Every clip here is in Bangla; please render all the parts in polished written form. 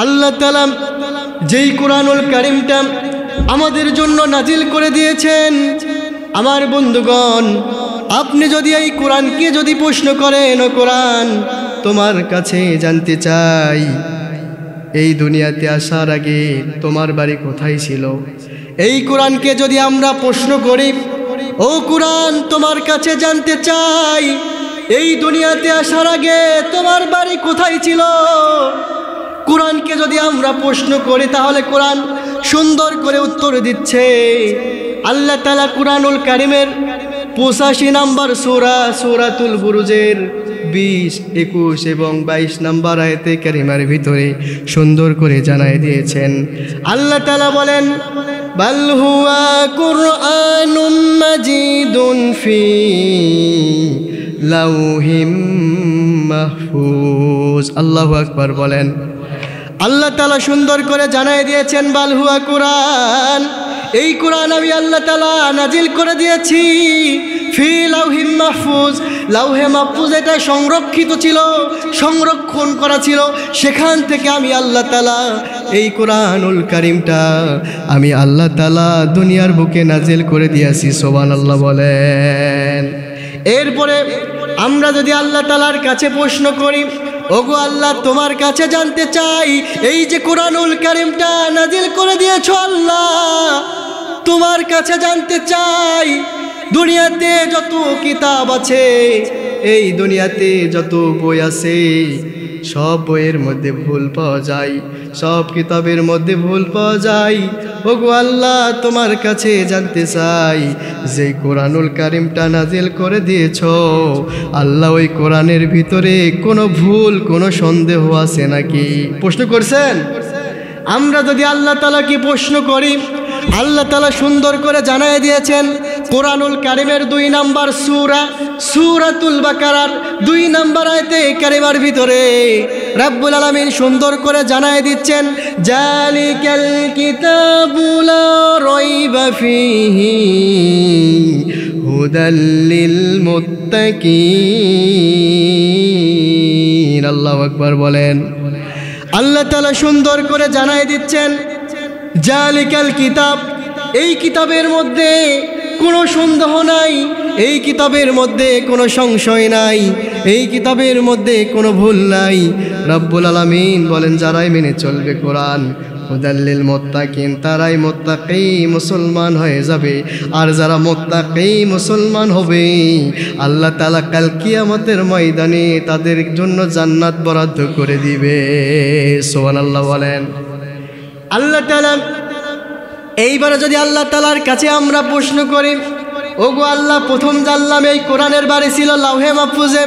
আল্লাহ তাআলা যেই কোরআনুল কারীমটা আমাদের জন্য নাজিল করে দিয়েছেন, আমার বন্ধুগণ, আপনি যদি এই কোরআনকে যদি প্রশ্ন করেন, ও কোরআন তোমার কাছে জানতে চাই, এই দুনিয়াতে আসার আগে তোমার বাড়ি কোথায় ছিল? এই কোরআনকে যদি আমরা প্রশ্ন করি, ও কোরআন তোমার কাছে জানতে চাই, এই দুনিয়াতে আসার আগে তোমার বাড়ি কোথায় ছিল? কোরআনকে যদি আমরা প্রশ্ন করি, তাহলে কোরআন সুন্দর করে উত্তর দিচ্ছে। আল্লাহ তাআলা কোরআনুল কারীমের 85 নম্বর সূরা সূরাতুল বুরুজের 20, 21 এবং 22 নম্বর আয়াতে কারিমার ভিতরে সুন্দর করে জানাই দিয়েছেন। আল্লাহ তাআলা বলেন, বাল হুয়া কুরআনুম মাজিদুন ফি লাউহিম মাহফুজ। আল্লাহু আকবার বলেন। আল্লাহ তাআলা সুন্দর করে জানাই দিয়েছেন, বাল হুয়া কুরআন, এই কোরআন আমি আল্লাহ তাআলা নাজিল করে দিয়েছি ফি লাউহিম মাহফুজ। লাউহে মাহফুজ এটা সংরক্ষিত ছিল, সংরক্ষণ করা ছিল, সেখান থেকে আমি আল্লাহ তাআলা এই কোরআনুল কারীমটা আমি আল্লাহ তাআলা দুনিয়ার বুকে নাজিল করে দিয়েছি। সুবহানাল্লাহ বলেন। এরপরে আমরা যদি আল্লাহ তাআলার কাছে প্রশ্ন করি, ওগো আল্লাহ তোমার কাছে জানতে চাই, এই যে কোরআনুল কারীমটা নাজিল করে দিয়েছো আল্লাহ, তোমার কাছে জানতে চাই, দুনিয়াতে যত কিতাব আছে, এই দুনিয়াতে যত বই আছে, সব বইয়ের মধ্যে ভুল পাওয়া যায়, সব কিতাবের মধ্যে ভুল পাওয়া যায়। ওগো আল্লাহ তোমার কাছে জানতে চাই, যে কোরআনুল কারীমটা নাজিল করে দিয়েছো আল্লাহ, ওই কোরআনের ভিতরে কোনো ভুল, কোনো সন্দেহ আছে নাকি? প্রশ্ন করছেন? আমরা যদি আল্লাহ তাআলাকে প্রশ্ন করি, আল্লাহ তাআলা সুন্দর করে জানাই দিয়েছেন কোরআনুল কারীমের 2 নম্বর সূরা সূরাতুল বাকারার 2 নম্বর আয়াতে কারিমার ভিতরে রব্বুল আলামিন সুন্দর করে জানাই দিচ্ছেন, জালিকাল কিতাবু লা রাইবা ফীহি হুদাল লিল মুত্তাকিন। আল্লাহু আকবার বলেন। আল্লাহ তাআলা সুন্দর করে জানাই দিচ্ছেন, জালিকাল কিতাব, এই কিতাবের মধ্যে কোনো সন্দেহ নাই, এই কিতাবের মধ্যে কোনো সংশয় নাই, এই কিতাবের মধ্যে কোনো ভুল নাই। রব্বুল আলামিন বলেন, যারাই মেনে চলবে কোরআন, হুদাল লিল মুত্তাকিন, তারাই মুত্তাকি মুসলমান হয়ে যাবে। আর যারা মুত্তাকি মুসলমান হবে, আল্লাহ তাআলা কাল কিয়ামতের ময়দানে তাদের জন্য জান্নাত বরাদ্দ করে দিবে। সুবহানাল্লাহ বলেন। আল্লাহ তাআলা এইবারে যদি আল্লাহ তাআলার কাছে আমরা প্রশ্ন করি, ওগো আল্লাহ প্রথম জানলাম এই কোরআনের বাড়ি ছিল লাউহে মাহফুজে,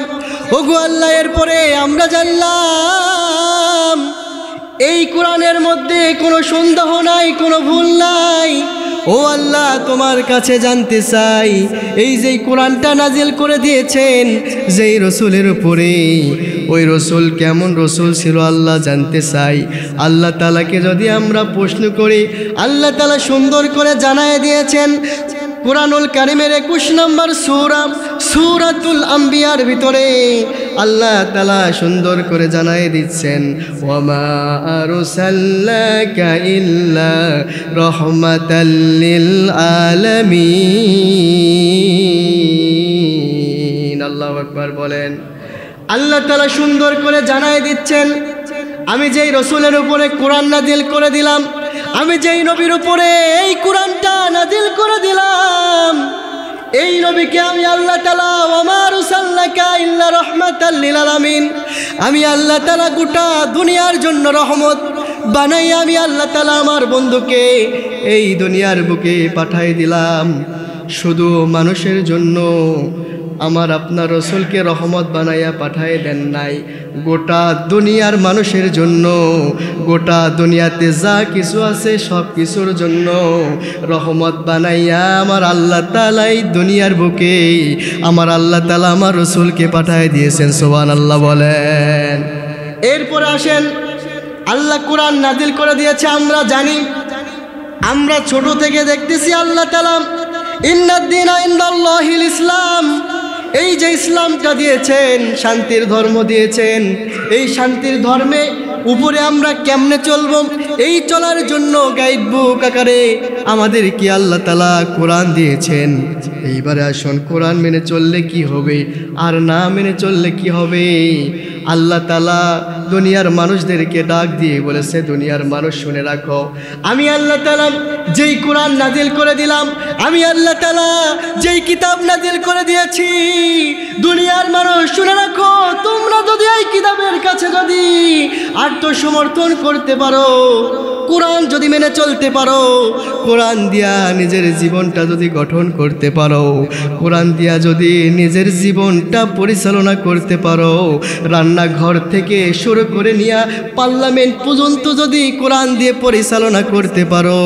ওগো আল্লাহ এরপরে আমরা জানলাম এই কোরআনের মধ্যে কোনো সন্দেহ নাই, কোনো ভুল নাই। ও আল্লাহ তোমার কাছে জানতে চাই, এই যে কোরআনটা নাজিল করে দিয়েছেন যেই রসুলের উপরে, ওই রসুল কেমন রসুল ছিল আল্লাহ জানতে চাই। আল্লাহ তাআলাকে যদি আমরা প্রশ্ন করি, আল্লাহ তাআলা সুন্দর করে জানায় দিয়েছেন কোরআনুল কারীমের 21 নম্বর সূরা সূরাতুল আম্বিয়ার ভিতরে আল্লাহ তাআলা সুন্দর করে জানায় দিচ্ছেন, ওয়ামা আরসালনাকা ইল্লা রাহমাতাল লিল আলামিন। আল্লাহু আকবার বলেন। আল্লাহ তাআলা সুন্দর করে জানায় দিচ্ছেন, আমি যেই রসুলের উপরে কোরআন নাজিল করে দিলাম, আমি যেই নবীর উপরে এই কোরআনটা নাজিল করে দিলাম, এই নবীকে আমি আল্লাহ তাআলা ওয়ামা আরসালনাকা ইল্লা রাহমাতাল লিল আলামিন, আমি আল্লাহ তাআলা গোটা দুনিয়ার জন্য রহমত বানাই আমি আল্লাহ তাআলা আমার বন্ধুকে এই দুনিয়ার বুকে পাঠাই দিলাম। শুধু মানুষের জন্য আমার আপনার রসুলকে রহমত বানাইয়া পাঠাই দেন নাই, গোটা দুনিয়ার মানুষের জন্য, গোটা দুনিয়াতে যা কিছু আছে সব কিছুর জন্য রহমত বানাইয়া আমার আল্লাহ তাআলা এই দুনিয়ার বুকে আমার আল্লাহ তাআলা আমার রসুলকে পাঠাই দিয়েছেন। সুবহানাল্লাহ বলেন। এরপরে আসেন, আল্লাহ কোরআন নাজিল করে দিয়েছে, আমরা জানি, আমরা ছোট থেকে দেখতেছি আল্লাহ তাআলা ইন্নাদ-দীনা ইনদাল্লাহিল ইসলাম, এই যে ইসলামটা দিয়েছেন, শান্তির ধর্ম দিয়েছেন, এই শান্তির ধর্মে উপরে আমরা কেমনে চলবো, এই চলার জন্য গাইড বুক আকারে আমাদেরকে আল্লাহ তাআলা কোরআন দিয়েছেন। এইবারে আসুন, কোরআন মেনে চললে কি হবে আর না মেনে চললে কি হবে। আল্লাহ তাআলা দুনিয়ার মানুষদেরকে ডাক দিয়ে বলেছে, দুনিয়ার মানুষ শুনে রাখো, আমি আল্লাহ তাআলা যেই কোরআন নাজিল করে দিলাম, আমি আল্লাহ তাআলা যেই কিতাব নাজিল করে দিয়েছি, দুনিয়ার মানুষ শুনে রাখো, তোমরা যদি এই কিতাবের কাছে যদি আত্মসমর্থন করতে পারো, কোরআন যদি মেনে চলতে পারো, কোরআন দিয়া নিজের জীবনটা যদি গঠন করতে পারো, কোরআন দিয়া যদি নিজের জীবনটা পরিচালনা করতে পারো, রান্নাঘর থেকে শুরু করে নিয়ে পার্লামেন্ট পর্যন্ত যদি কোরআন দিয়ে পরিচালনা করতে পারো,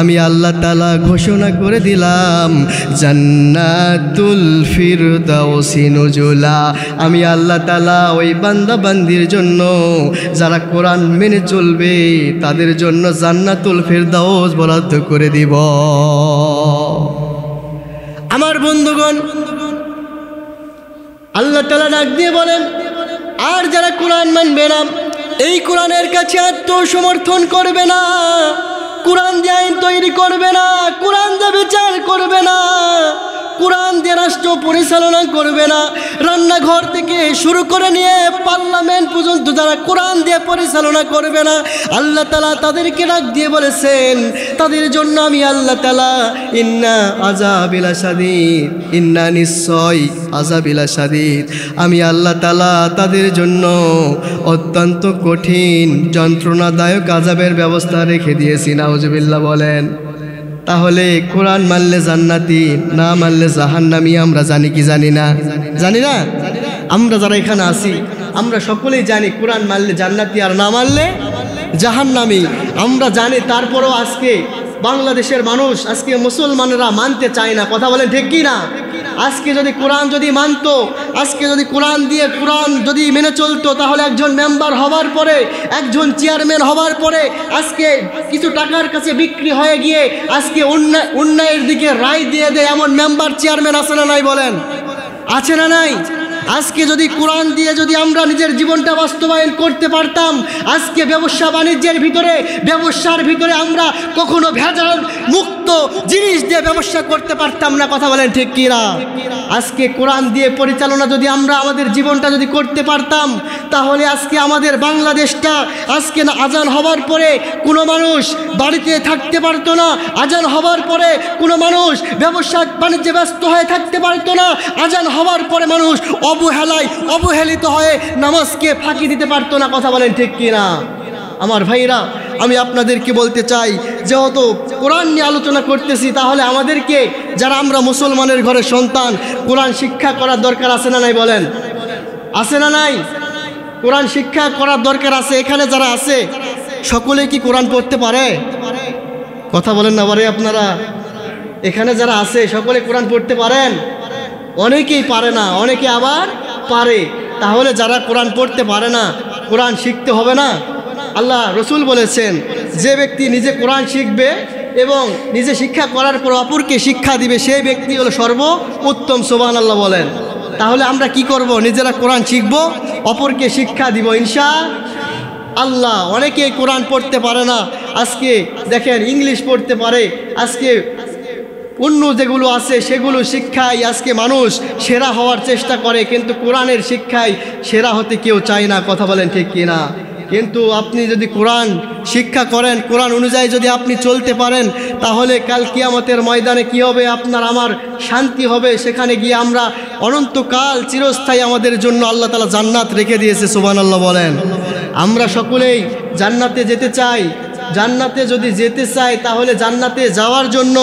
আমি আল্লাহ তাআলা ঘোষণা করে দিলাম জান্নাতুল ফিরদাউসি নুজুলা। আমি আল্লাহ তাআলা ওই বান্দা বান্দির জন্য যারা কোরআন মেনে চলবে তাদের জন্য জান্নাতুল ফিরদাউস বরাদ্দ করে দিব। আমার বন্ধুগণ, আল্লাহ তাআলা ডাক দিয়ে বলেন, আর যারা কোরআন মানবে না, এই কোরআনের কাছে আত্মসমর্থন করবে না, কোরআন দিয়ে আইন তৈরি করবে না, কোরআন দিয়ে বিচার করবে না, কোরআন দিয়ে রাষ্ট্র পরিচালনা করবে না, রান্নাঘর থেকে শুরু করে নিয়ে পার্লামেন্ট পর্যন্ত যারা কোরআন দিয়ে পরিচালনা করবে না, আল্লাহ তাআলা তাদেরকে ডাক দিয়ে বলেছেন, তাদের জন্য আমি আল্লাহ তাআলা ইন্না আযাবিলা শাদীদ, ইন্না নিশ্চয় আযাবিলা শাদীদ, আমি আল্লাহ তাআলা তাদের জন্য অত্যন্ত কঠিন যন্ত্রণাদায়ক আযাবের ব্যবস্থা রেখে দিয়েছি। নাউজুবিল্লাহ বলেন। তাহলে কোরআন মানলে জান্নাতি, না মানলে জাহান্নামী। আমরা জানি কি জানি না? জানি না? আমরা যারা এখানে আছি আমরা সকলেই জানি কোরআন মানলে জান্নাতি আর না মানলে জাহান্নামী। আমরা জানি, তারপরেও আজকে বাংলাদেশের মানুষ, আজকে মুসলমানরা মানতে চায় না। কথা বলেন ঠিক কি না? আজকে যদি কোরআন যদি মানতো, আজকে যদি কোরআন দিয়ে কোরআন যদি মেনে চলতো, তাহলে একজন মেম্বার হবার পরে, একজন চেয়ারম্যান হবার পরে আজকে কিছু টাকার কাছে বিক্রি হয়ে গিয়ে আজকে অন্যায়ের দিকে রায় দিয়ে দেয় এমন মেম্বার চেয়ারম্যান আছে না নাই? বলেন, আছে না নাই? আজকে যদি কোরআন দিয়ে যদি আমরা নিজের জীবনটা বাস্তবায়ন করতে পারতাম, আজকে ব্যবসা বাণিজ্যের ভিতরে, ব্যবসার ভিতরে আমরা কখনো ভেজাল মুক্ত জিনিস দিয়ে ব্যবসা করতে পারতাম না। কথা বলেন ঠিক কি না? আজকে কোরআন দিয়ে পরিচালনা যদি আমরা আমাদের জীবনটা যদি করতে পারতাম, তাহলে আজকে আমাদের বাংলাদেশটা আজকে না আজান হবার পরে কোনো মানুষ বাড়িতে থাকতে পারতো না, আজান হবার পরে কোনো মানুষ ব্যবসা বাণিজ্যে ব্যস্ত হয়ে থাকতে পারতো না, আজান হবার পরে মানুষ অবহেলিত হয়ে নামাজকে ফাঁকি দিতে পারতো না। কথা বলেন ঠিক কি না? আমার ভাইরা, আমি আপনাদেরকে বলতে চাই, যেহেতু কোরআন নিয়ে আলোচনা করতেছি, তাহলে আমাদেরকে যারা আমরা মুসলমানের ঘরে সন্তান, কোরআন শিক্ষা করার দরকার আছে না নাই? বলেন, আছে না নাই? কোরআন শিক্ষা করার দরকার আছে। এখানে যারা আছে সকলে কি কোরআন পড়তে পারে? কথা বলেন না পারে আপনারা? এখানে যারা আছে সকলে কোরআন পড়তে পারেন? অনেকেই পারে না, অনেকে আবার পারে। তাহলে যারা কোরআন পড়তে পারে না, কোরআন শিখতে হবে না? আল্লাহ রসুল বলেছেন, যে ব্যক্তি নিজে কোরআন শিখবে এবং নিজে শিক্ষা করার পর অপরকে শিক্ষা দিবে, সেই ব্যক্তি হলো সর্বোত্তম। সুবহানাল্লাহ বলেন। তাহলে আমরা কি করব? নিজেরা কোরআন শিখব, অপরকে শিক্ষা দিব ইনশাআল্লাহ। অনেকে কোরআন পড়তে পারে না, আজকে দেখেন ইংলিশ পড়তে পারে, আজকে অন্য যেগুলো আছে সেগুলো শিক্ষায় আজকে মানুষ সেরা হওয়ার চেষ্টা করে, কিন্তু কোরআনের শিক্ষায় সেরা হতে কেউ চায় না। কথা বলেন ঠিক কি না? কিন্তু আপনি যদি কোরআন শিক্ষা করেন, কোরআন অনুযায়ী যদি আপনি চলতে পারেন, তাহলে কাল কিয়ামতের ময়দানে কি হবে? আপনার আমার শান্তি হবে। সেখানে গিয়ে আমরা অনন্তকাল চিরস্থায়ী আমাদের জন্য আল্লাহ তাআলা জান্নাত রেখে দিয়েছে। সুবহানাল্লাহ বলেন। আমরা সকলেই জান্নাতে যেতে চাই। জান্নাতে যদি যেতে চাই, তাহলে জান্নাতে যাওয়ার জন্য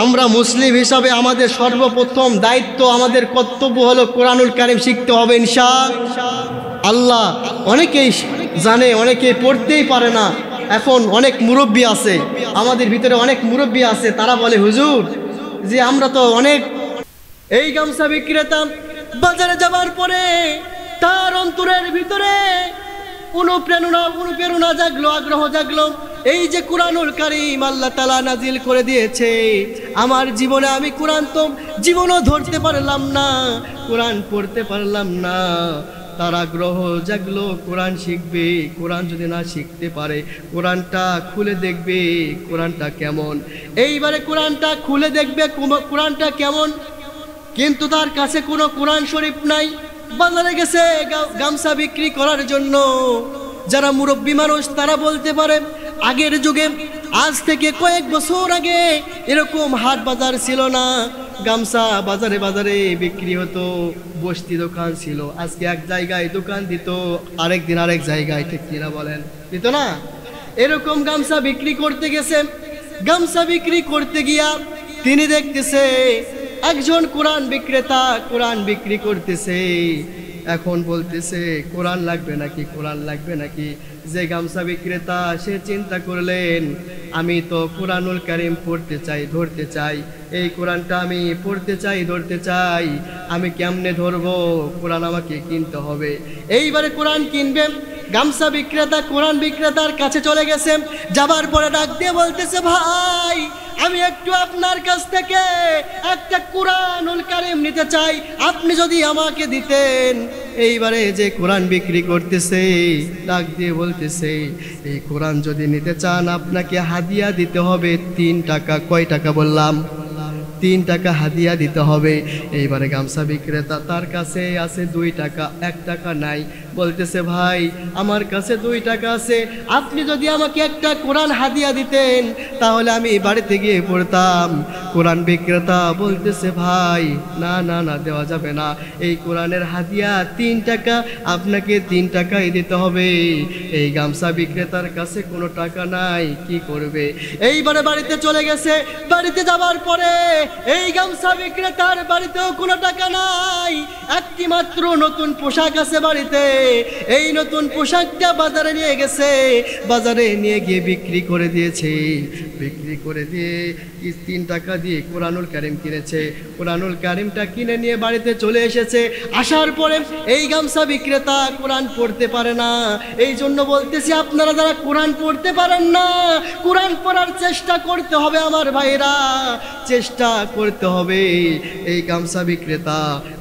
আমরা মুসলিম হিসাবে আমাদের সর্বপ্রথম দায়িত্ব, আমাদের কর্তব্য হলো কোরআনুল কারীম শিখতে হবে ইনশাআল্লাহ। অনেকেই জানে, অনেকেই পড়তেই পারে না। এখন অনেক মুরব্বী আছে আমাদের ভিতরে, অনেক মুরব্বী আছে, তারা বলে, হুজুর যে আমরা তো অনেক এই গামছা বিক্রেতা, বাজারে যাবার পরে তার অন্তরের ভিতরে অনুপ্রেরণা জাগলো, আগ্রহ জাগলো, এই যে কোরআনুল কারীম আল্লাহ তাআলা নাজিল করে দিয়েছে, আমার জীবনে আমি কোরআন তো জীবনও ধরতে পারলাম না, কোরআন পড়তে পারলাম না, তার আগ্রহ জাগলো কোরআন শিখবে। কোরআন যদি না শিখতে পারে কোরআনটা খুলে দেখবে কোরআনটা কেমন। এইবারে কোরআনটা খুলে দেখবে কোরআনটা কেমন, কিন্তু তার কাছে কোনো কোরআন শরীফ নাই। বাজারে গেছে গামছা বিক্রি করার জন্য। যারা মুরব্বী মানুষ তারা বলতে পারে আগের যুগে, আজ থেকে কয়েক বছর আগে এরকম হাট বাজার ছিল না, গামছা বাজারে বাজারে বিক্রি হতো, বস্তি দোকান ছিল। আজকে এক জায়গায় দোকান দিত, আরেক দিন আরেক জায়গায়, ঠিক কিনা বলেন, দিত না? এরকম গামছা বিক্রি করতে গেছে। গামছা বিক্রি করতে গিয়া তিনি দেখতেছে একজন কোরআন বিক্রেতা কোরআন বিক্রি করতেছে। এখন বলতেছে কোরআন লাগবে নাকি, কোরআন লাগবে নাকি। যে গামছা বিক্রেতা সে চিন্তা করলেন আমি তো কোরআনুল কারীম পড়তে চাই, ধরতে চাই, এই কোরআনটা আমি পড়তে চাই, ধরতে চাই, আমি কেমনে ধরবো? কোরআন আমাকে কিনতে হবে। এইবারে কোরআন কিনবে। গামছা বিক্রেতা কোরআন বিক্রেতার কাছে চলে গেছে। যাবার পরে ডাক দিয়ে বলতেছে ভাই আমি একটু আপনার কাছ থেকে একটা কোরআনুল কারীম নিতে চাই, আপনি যদি আমাকে দিতেন। এইবারে যে কোরআন বিক্রি করতেছে ডাক দিয়ে বলতেছে এই কোরআন যদি নিতে চান আপনাকে হাদিয়া দিতে হবে 3 টাকা। কয় টাকা বললাম? 3 টাকা হাদিয়া দিতে হবে। এইবারে গামছা বিক্রেতা তার কাছে আছে 2 টাকা, 1 টাকা নাই। বলতেছে ভাই আমার কাছে 2 টাকা আছে, আপনি যদি আমাকে একটা কোরআন হাদিয়া দিতেন তাহলে আমি বাড়িতে গিয়ে পড়তাম। কোরআন বিক্রেতা বলতেছে ভাই না না না, দেওয়া যাবে না, এই কোরআনের হাদিয়া 3 টাকা, আপনাকে 3 টাকাই দিতে হবে। এই গামছা বিক্রেতার কাছে কোনো টাকা নাই, কি করবে? এইবারে বাড়িতে চলে গেছে। বাড়িতে যাবার পরে এই গামছা বিক্রেতার বাড়িতেও কোনো টাকা নাই, একটি মাত্র নতুন পোশাক আছে বাড়িতে। এই নতুন পোশাকটা বাজারে নিয়ে গেছে, বাজারে নিয়ে গিয়ে বিক্রি করে দিয়েছে। বিক্রি করে দিয়ে 3 টাকা দিয়ে কোরআনুল কারীম কিনেছে। কোরআনুল কারীমটা কিনে নিয়ে বাড়িতে চলে এসেছে। আসার পরে এই গামছা বিক্রেতা কোরআন পড়তে পারে না। এই জন্য বলতেছি আপনারা যারা কোরআন পড়তে পারেন না, কোরআন পড়ার চেষ্টা করতে হবে আমার ভাইরা, চেষ্টা করতে হবে। এই গামছা বিক্রেতা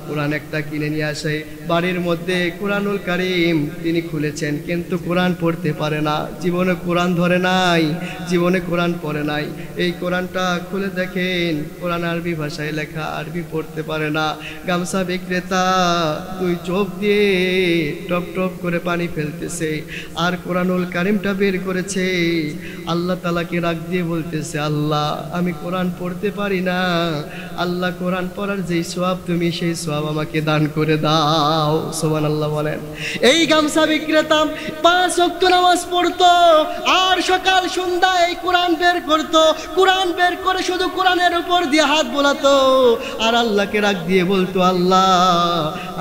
কোরআন একটা কিনে নিয়ে আসে, বাড়ির মধ্যে কোরআনুল কারীম তিনি খুলেছেন, কিন্তু কোরআন পড়তে পারে না, জীবনে কোরআন ধরে নাই, জীবনে কোরআন পড়ে নাই। এই কোরআনটা খুলে দেখেন কোরআন আরবি ভাষায় লেখা, আরবি পড়তে পারে না। গামছা বিক্রেতা 2 চোখ দিয়ে টপ টপ করে পানি ফেলতেছে, আর কোরআনুল কারীমটা বের করেছে। আল্লাহ তাআলাকে রাগ দিয়ে বলতেছে আল্লাহ আমি কোরআন পড়তে পারি না, আল্লাহ কোরআন পড়ার যেই সওয়াব তুমি সেই সওয়াব আমাকে দান করে দাও। সুবহানাল্লাহ বলেন। এই গামছা বিক্রেতা 5 ওয়াক্ত নামাজ পড়তো, আর সকাল সন্ধ্যা এই কোরআন বের করতো। কোরআন বের করে শুধু কোরআনের উপর দিয়ে হাত বোলাতো, আর আল্লাহকে রাগ দিয়ে বলতো আল্লাহ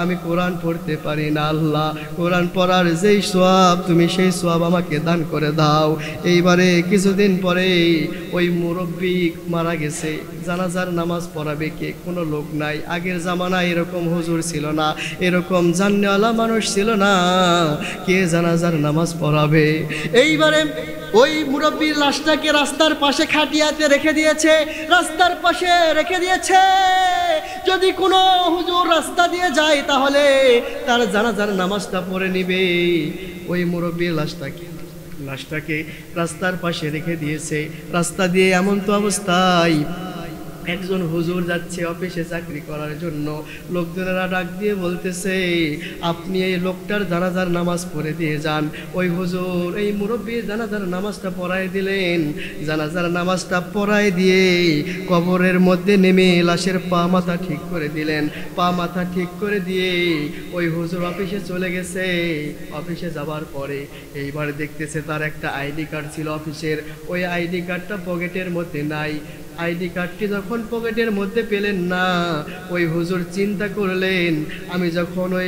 আমি কোরআন পড়তে পারি না, আল্লাহ কোরআন পড়ার যেই সওয়াব তুমি সেই সওয়াব আমাকে দান করে দাও। এইবারে কিছুদিন পরে ওই মুরব্বী মারা গেছে। জানাজার নামাজ পড়াবে কে? কোনো লোক নাই। আগের জামানায় এরকম হুজুর ছিল না, এরকম জাননেওয়ালা মানুষ ছিল না, কে জানাজার নামাজ পড়াবে? এইবারে ওই মুরব্বীর লাশটাকে রাস্তার পাশে খাটিয়াতে রেখে দিয়েছে, রাস্তার পাশে রেখে দিয়েছে। যদি কোনো হুজুর রাস্তা দিয়ে যায় তাহলে তার জানাজার নামাজটা পড়ে নিবে। ওই মুরব্বীর লাশটাকে রাস্তার পাশে রেখে দিয়েছে। রাস্তা দিয়ে এমন তো অবস্থায় একজন হুজুর যাচ্ছে অফিসে চাকরি করার জন্য। লোকজনেরা ডাক দিয়ে বলতেছে আপনি এই লোকটার জানাজার নামাজ পড়ে দিয়ে যান। ওই হুজুর এই মুরব্বীর জানাজার নামাজটা পড়ায় দিলেন। জানাজার নামাজটা পড়ায় দিয়ে কবরের মধ্যে নেমে লাশের পা মাথা ঠিক করে দিলেন। পা মাথা ঠিক করে দিয়ে ওই হুজুর অফিসে চলে গেছে। অফিসে যাবার পরে এইবার দেখতেছে তার একটা আইডি কার্ড ছিল অফিসের, ওই আইডি কার্ডটা পকেটের মধ্যে নাই। আইডি কার্ডটি যখন পকেটের মধ্যে পেলেন না, ওই হুজুর চিন্তা করলেন আমি যখন ওই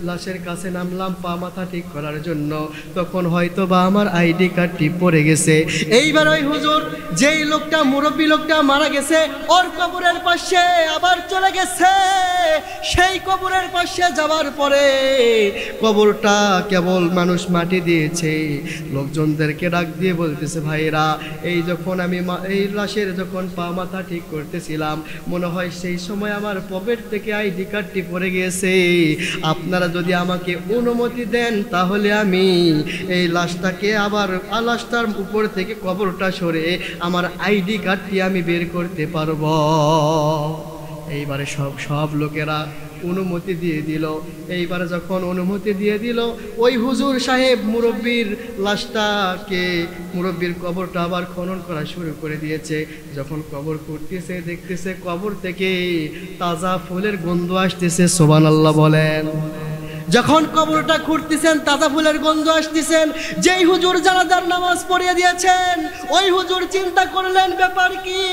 লাশের কাছে নামলাম পা মাথা ঠিক করার জন্য, তখন হয়তো বা আমার আইডি কার্ডটি পড়ে গেছে। এইবার ওই হুজুর যেই লোকটা মুরব্বী লোকটা মারা গেছে ওর কবরের পাশে আবার চলে গেছে। সেই কবরের পাশে যাওয়ার পরে কবরটা কেবল মানুষ মাটি দিয়েছে। লোকজনদেরকে ডাক দিয়ে বলতেছে ভাইরা এই যখন আমি এই লাশের যখন পা মাথা ঠিক করতেছিলাম, মনে হয় সেই সময় আমার পকেট থেকে আইডি কার্ডটি পড়ে গিয়েছে। আপনারা যদি আমাকে অনুমতি দেন তাহলে আমি এই লাশটাকে আবার লাশটার উপর থেকে কবরটা সরে আমার আইডি কার্ডটি আমি বের করতে পারবো। এইবারে সব লোকেরা অনুমতি দিয়ে দিল। এইবারে যখন অনুমতি দিয়ে দিল, ওই হুজুর সাহেব মুরব্বির লাশটাকে, মুরব্বির কবরটা আবার খনন করা শুরু করে দিয়েছে। যখন কবর করতেছে, দেখতেছে কবর থেকে তাজা ফুলের গন্ধ আসতেছে। সুবহানাল্লাহ বলেন। যখন কবরটা খুঁড়তেছেন, তাজা ফুলের গন্ধ আসতেছেন, যেই হুজুর জানাজার নামাজ পড়িয়ে দিয়েছেন, ওই হুজুর চিন্তা করলেন ব্যাপার কি,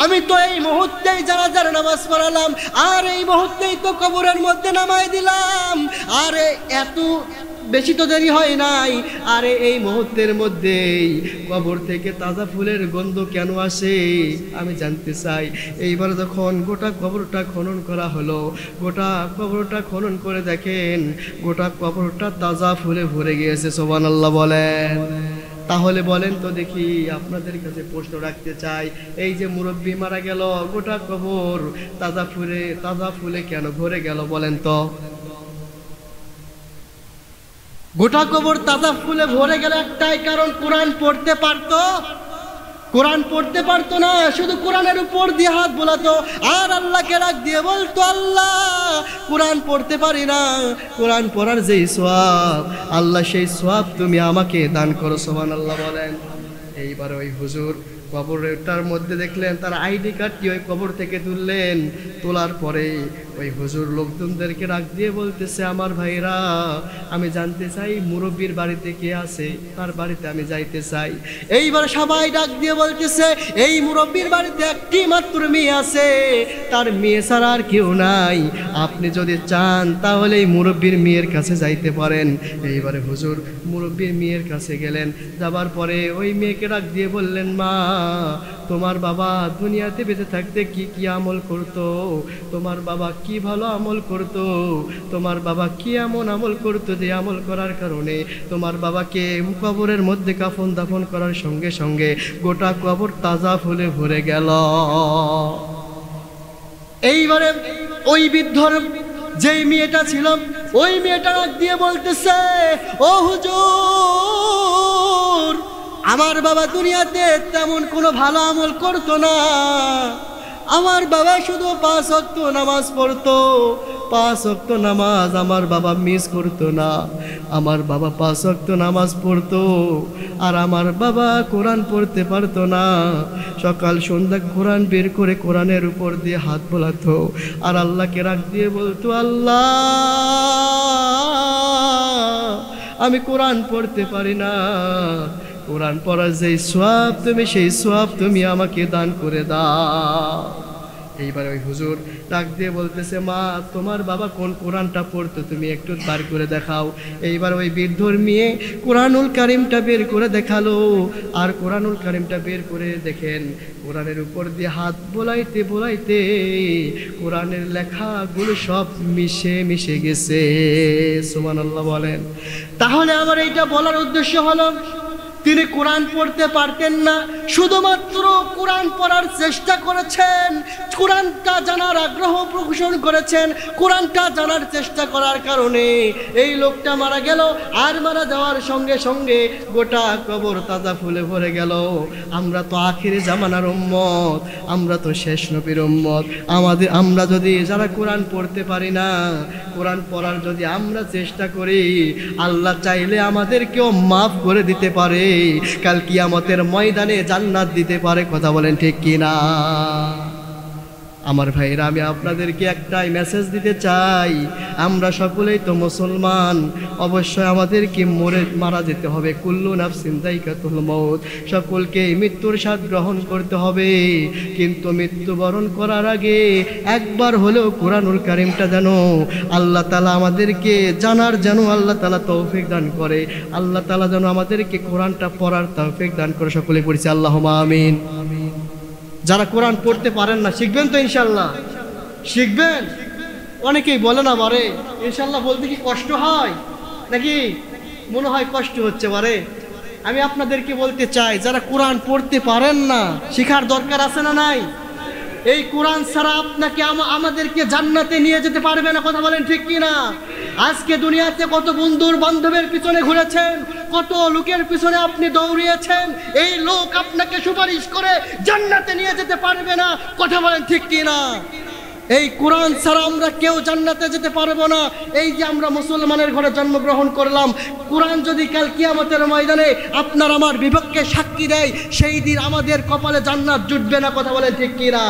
আমি তো এই মুহূর্তেই জানাজার নামাজ পড়ালাম, আর এই মুহূর্তেই তো কবরের মধ্যে নামাই দিলাম, আর এত বেশি তো দেরি হয় নাই, আরে এই মুহূর্তের মধ্যেই কবর থেকে তাজা ফুলের গন্ধ কেন আসে আমি জানতে চাই। এইবার যখন গোটা কবরটা খনন করা হলো, গোটা কবরটা খনন করে দেখেন গোটা কবরটা তাজা ফুলে ভরে গিয়েছে। সুবহানাল্লাহ বলেন। তাহলে বলেন তো দেখি, আপনাদের কাছে প্রশ্ন রাখতে চাই, এই যে মুরব্বী মারা গেল, গোটা কবর তাজা ফুলে কেন ভরে গেল বলেন তো? গোটা কবর তাজা ফুলে ভরে গেল একটাই কারণ, কোরআন পড়তে পারতো? কোরআন পড়তে পারতো না, শুধু কোরআনের উপর দিয়ে হাত বোলাতো আর আল্লাহকে রাগ দিয়ে বলতো, আল্লাহ কোরআন পড়তে পারি না, কোরআন পড়ার যেই সওয়াব, আল্লাহ সেই সওয়াব তুমি আমাকে দান করো। সুবহানাল্লাহ বলেন। এইবার ওই হুজুর কবরটার মধ্যে দেখলেন তার আইডি কার্ডটি ওই কবর থেকে তুললেন। তোলার পরে ওই হুজুর লোকজনদেরকে ডাক দিয়ে বলতেছে, আমার ভাইরা, আমি জানতে চাই মুরব্বীর বাড়িতে কে আছে, তার বাড়িতে আমি যাইতে চাই। এইবার সবাই ডাক দিয়ে বলতেছে, এই মুরব্বীর বাড়িতে একটি মাত্র মেয়ে আছে, তার মেয়ে ছাড়া আর কেউ নাই, আপনি যদি চান তাহলে এই মুরব্বীর মেয়ের কাছে যাইতে পারেন। এইবারে হুজুর মুরব্বীর মেয়ের কাছে গেলেন। যাবার পরে ওই মেয়েকে ডাক দিয়ে বললেন, মা, তোমার বাবা দুনিয়াতে বেঁচে থাকতে কি কি আমল করতো, তোমার বাবা কি ভালো আমল করতো, তোমার বাবা কি এমন আমল করতো যে আমল করার কারণে তোমার বাবাকে কবরের মধ্যে কাফন দাফন করার সঙ্গে সঙ্গে গোটা কবর তাজা ফুলে ভরে গেল। এইবারে ওই বৃদ্ধর যেই মেয়েটা ছিল, ওই মেয়েটা ডাক দিয়ে বলতেছে, ও হুজুর, আমার বাবা দুনিয়াতে তেমন কোনো ভালো আমল করতো না, আমার বাবা শুধু 5 ওয়াক্ত নামাজ পড়তো, 5 ওয়াক্ত নামাজ আমার বাবা মিস করতো না, আমার বাবা 5 ওয়াক্ত নামাজ পড়তো, আর আমার বাবা কোরআন পড়তে পারতো না, সকাল সন্ধ্যা কোরআন বের করে কোরআনের উপর দিয়ে হাত বোলাতো আর আল্লাহকে রাগ দিয়ে বলতো, আল্লাহ আমি কোরআন পড়তে পারি না, কোরআন পড়ার যেই সওয়াব তুমি, সেই সওয়াব তুমি আমাকে দান করে দাও। এইবার ওই হুজুর ডাক দিয়ে বলতেছে, মা, তোমার বাবা কোন কোরআনটা পড়তো তুমি একটু বার করে দেখাও। এইবার ওই বৃদ্ধর মেয়ে কোরআনুল কারিমটা বের করে দেখালো, আর কোরআনুল কারিমটা বের করে দেখেন কোরআনের উপর দিয়ে হাত বোলাইতে বোলাইতে কোরআনের লেখাগুলো সব মিশে গেছে। সুবহানাল্লাহ বলেন। তাহলে আমার এইটা বলার উদ্দেশ্য হলো, তিনি কোরআন পড়তে পারতেন না, শুধুমাত্র কোরআন পড়ার চেষ্টা করেছেন, কোরআনটা জানার আগ্রহ প্রকাশ করেছেন, কোরআনটা জানার চেষ্টা করার কারণে এই লোকটা মারা গেল, আর মারা যাওয়ার সঙ্গে সঙ্গে গোটা কবর তাজা ফুলে ভরে গেল। আমরা তো আখিরে জামানার উম্মত, আমরা তো শেষ নবীর উম্মত, আমরা যদি যারা কোরআন পড়তে পারি না, কোরআন পড়ার যদি আমরা চেষ্টা করি, আল্লাহ চাইলে আমাদেরকেও মাফ করে দিতে পারে, কাল কিয়ামতের ময়দানে জান্নাত দিতে পারে। কথা বলেন ঠিক কিনা? আমার ভাইরা, আমি আপনাদেরকে একটাই মেসেজ দিতে চাই, আমরা সকলেই তো মুসলমান, অবশ্যই আমাদেরকে মারা যেতে হবে। কুল্লু নাফসিন যায়কাতুল মউত, সকলকে মৃত্যুর স্বাদ গ্রহণ করতে হবে, কিন্তু মৃত্যুবরণ করার আগে একবার হলেও কোরআনুল কারিমটা যেন আল্লাহ তাআলা আমাদেরকে জানার যেন আল্লাহ তাআলা তৌফিক দান করে, আল্লাহ তাআলা যেন আমাদেরকে কোরআনটা পড়ার তৌফিক দান করে। সকলে পড়ছি আল্লাহুম্মা আমিন। যারা কোরআন পড়তে পারেন না, শিখবেন তো ইনশাল্লাহ? শিখবেন? অনেকেই বলে না, বারে ইনশাল্লাহ বলতে কি কষ্ট হয় নাকি? মনে হয় কষ্ট হচ্ছে, বারে আমি আপনাদেরকে বলতে চাই, যারা কোরআন পড়তে পারেন না, শিখার দরকার আছে না নাই? এই কোরআন ছাড়া আপনাকে আমাদেরকে জান্নাতে নিয়ে যেতে পারবে না। কথা বলেন ঠিক কি না? আজকে দুনিয়াতে কত বন্ধুর বান্ধবের পিছনে ঘুরেছেন, কত লোকের পিছনে আপনি দৌড়িয়েছেন, এই লোক আপনাকে সুপারিশ করে জান্নাতে নিয়ে যেতে পারবে না। কথা বলেন ঠিক কি না? এই কোরআন ছাড়া আমরা কেউ জান্নাতে যেতে পারবো না। এই যে আমরা মুসলমানের ঘরে জন্মগ্রহণ করলাম, কোরআন যদি কাল কিয়ামতের ময়দানে আপনার আমার বিপক্ষে সাক্ষী দেয়, সেই দিন আমাদের কপালে জান্নাত জুটবে না। কথা বলেন ঠিক কি না?